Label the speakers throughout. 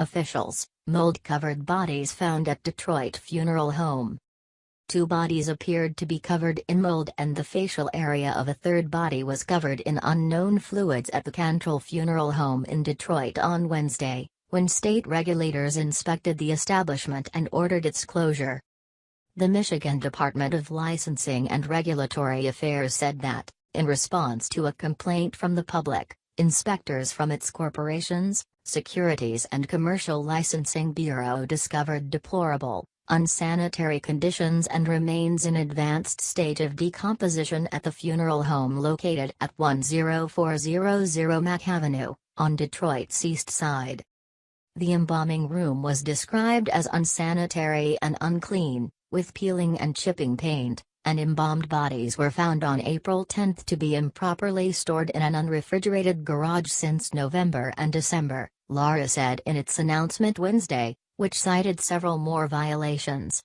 Speaker 1: Officials: mold-covered bodies found at Detroit funeral home. Two bodies appeared to be covered in mold and the facial area of a third body was covered in unknown fluids at the Cantrell Funeral Home in Detroit on Wednesday, when state regulators inspected the establishment and ordered its closure. The Michigan Department of Licensing and Regulatory Affairs said that, in response to a complaint from the public, inspectors from its corporations, Securities and Commercial Licensing Bureau discovered deplorable, unsanitary conditions and remains in advanced stage of decomposition at the funeral home located at 10400 Mack Avenue, on Detroit's East Side. The embalming room was described as unsanitary and unclean, with peeling and chipping paint, and embalmed bodies were found on April 10 to be improperly stored in an unrefrigerated garage since November and December, Lara said in its announcement Wednesday, which cited several more violations.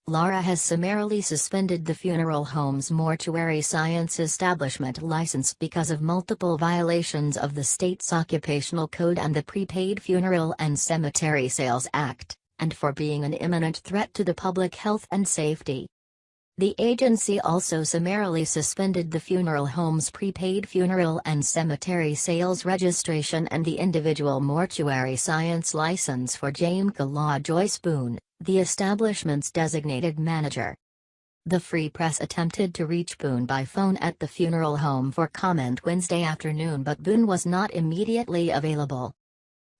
Speaker 1: Lara has summarily suspended the funeral home's mortuary science establishment license because of multiple violations of the state's occupational code and the Prepaid Funeral and Cemetery Sales Act, and for being an imminent threat to the public health and safety. The agency also summarily suspended the funeral home's prepaid funeral and cemetery sales registration and the individual mortuary science license for Jamaica Law Joyce Boone, the establishment's designated manager. The Free Press attempted to reach Boone by phone at the funeral home for comment Wednesday afternoon, but Boone was not immediately available.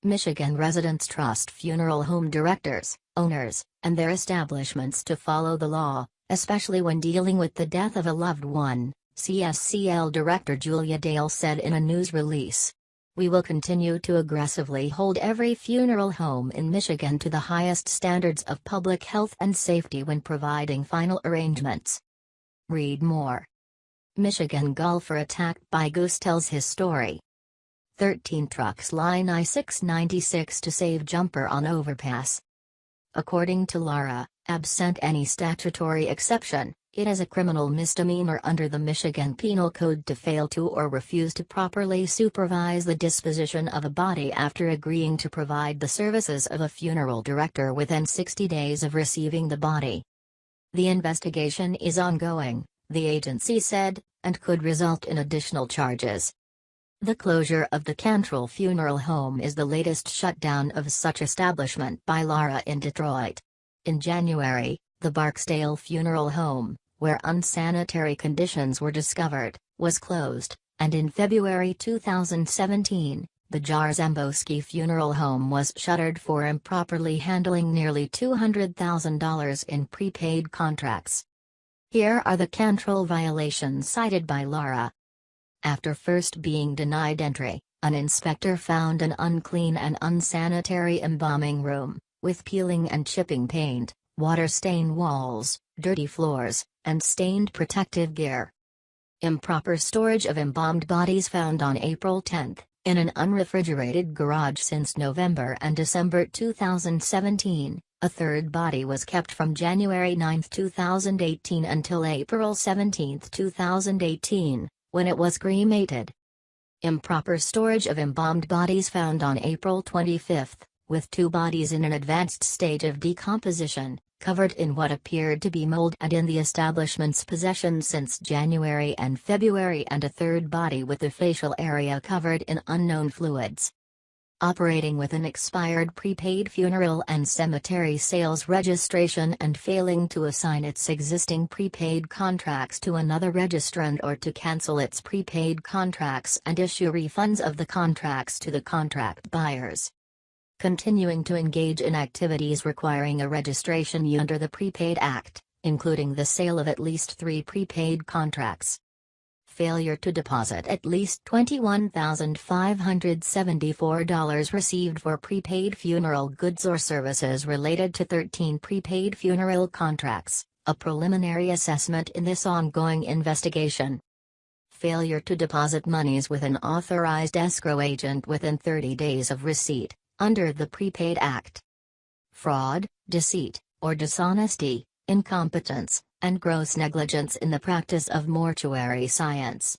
Speaker 1: Michigan residents trust funeral home directors, owners, and their establishments to follow the law, especially when dealing with the death of a loved one, CSCL Director Julia Dale said in a news release. We will continue to aggressively hold every funeral home in Michigan to the highest standards of public health and safety when providing final arrangements. Read more. Michigan golfer attacked by goose tells his story. 13 trucks line I-696 to save jumper on overpass. According to Lara, absent any statutory exception, it is a criminal misdemeanor under the Michigan Penal Code to fail to or refuse to properly supervise the disposition of a body after agreeing to provide the services of a funeral director within 60 days of receiving the body. The investigation is ongoing, the agency said, and could result in additional charges. The closure of the Cantrell Funeral Home is the latest shutdown of such establishment by Lara in Detroit. In January, the Barksdale Funeral Home, where unsanitary conditions were discovered, was closed, and in February 2017, the Jarzembowski Funeral Home was shuttered for improperly handling nearly $200,000 in prepaid contracts. Here are the Cantrell violations cited by Lara. After first being denied entry, an inspector found an unclean and unsanitary embalming room, with peeling and chipping paint, water-stained walls, dirty floors, and stained protective gear. Improper storage of embalmed bodies found on April 10, in an unrefrigerated garage since November and December 2017. A third body was kept from January 9, 2018 until April 17, 2018. When it was cremated. Improper storage of embalmed bodies found on April 25, with two bodies in an advanced stage of decomposition, covered in what appeared to be mold and in the establishment's possession since January and February, and a third body with the facial area covered in unknown fluids. Operating with an expired prepaid funeral and cemetery sales registration and failing to assign its existing prepaid contracts to another registrant or to cancel its prepaid contracts and issue refunds of the contracts to the contract buyers. Continuing to engage in activities requiring a registration under the Prepaid Act, including the sale of at least 3 prepaid contracts. Failure to deposit at least $21,574 received for prepaid funeral goods or services related to 13 prepaid funeral contracts, a preliminary assessment in this ongoing investigation. Failure to deposit monies with an authorized escrow agent within 30 days of receipt, under the Prepaid Act. Fraud, deceit, or dishonesty, incompetence, and gross negligence in the practice of mortuary science.